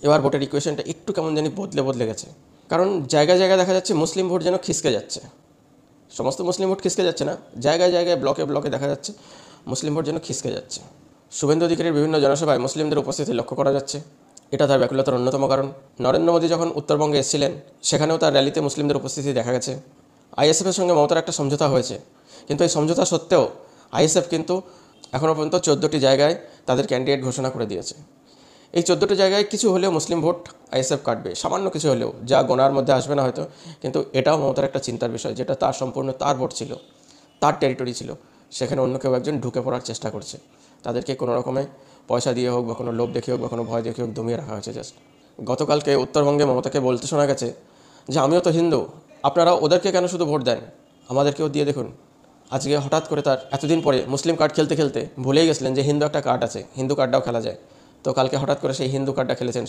এবার ভোটের ইকুয়েশনটা একটু কেমন জানি বদলে বদলে গেছে। কারণ জায়গায় জায়গায় দেখা যাচ্ছে মুসলিম ভোট যেন খিসকে যাচ্ছে। সমস্ত মুসলিম ভোট খিসকে যাচ্ছে না, জায়গায় জায়গায় ব্লকে ব্লকে দেখা যাচ্ছে মুসলিম ভোট যেন খিসকে যাচ্ছে। শুভেন্দু অধিকারীর বিভিন্ন জনসভায় মুসলিমদের উপস্থিতি লক্ষ্য করা যাচ্ছে, এটা তার ব্যাকুলতার অন্যতম কারণ। নরেন্দ্র মোদী যখন উত্তরবঙ্গে এসেছিলেন, সেখানেও তার র্যালিতে মুসলিমদের উপস্থিতি দেখা গেছে। আইএসএফের সঙ্গে মমতার একটা সমঝোতা হয়েছে, কিন্তু এই সমঝোতা সত্ত্বেও আইএসএফ কিন্তু এখনও পর্যন্ত 14টি জায়গায় তাদের ক্যান্ডিডেট ঘোষণা করে দিয়েছে। এই 14টি জায়গায় কিছু হলেও মুসলিম ভোট আইএসএফ কাটবে, সামান্য কিছু হলেও, যা গোনার মধ্যে আসবে না হয়তো, কিন্তু এটাও মমতার একটা চিন্তার বিষয়। যেটা তার সম্পূর্ণ তার ভোট ছিল, তার টেরিটরি ছিল, সেখানে অন্য কেউ একজন ঢুকে পড়ার চেষ্টা করছে। তাদেরকে কোনো রকমে পয়সা দিয়ে হোক বা কোনো লোভ দেখে হোক বা কোনো ভয় দেখে হোক দমিয়ে রাখা হয়েছে জাস্ট। গতকালকে উত্তরবঙ্গে মমতাকে বলতে শোনা গেছে যে আমিও তো হিন্দু, আপনারা ওদেরকে কেন শুধু ভোট দেন, আমাদেরকেও দিয়ে দেখুন। আজকে হঠাৎ করে তার এতদিন পরে মুসলিম কার্ড খেলতে খেলতে ভুলেই গেছিলেন যে হিন্দু একটা কার্ড আছে, হিন্দু কার্ডটাও খেলা যায়। তো কালকে হঠাৎ করে সেই হিন্দু কার্ডটা খেলেছেন।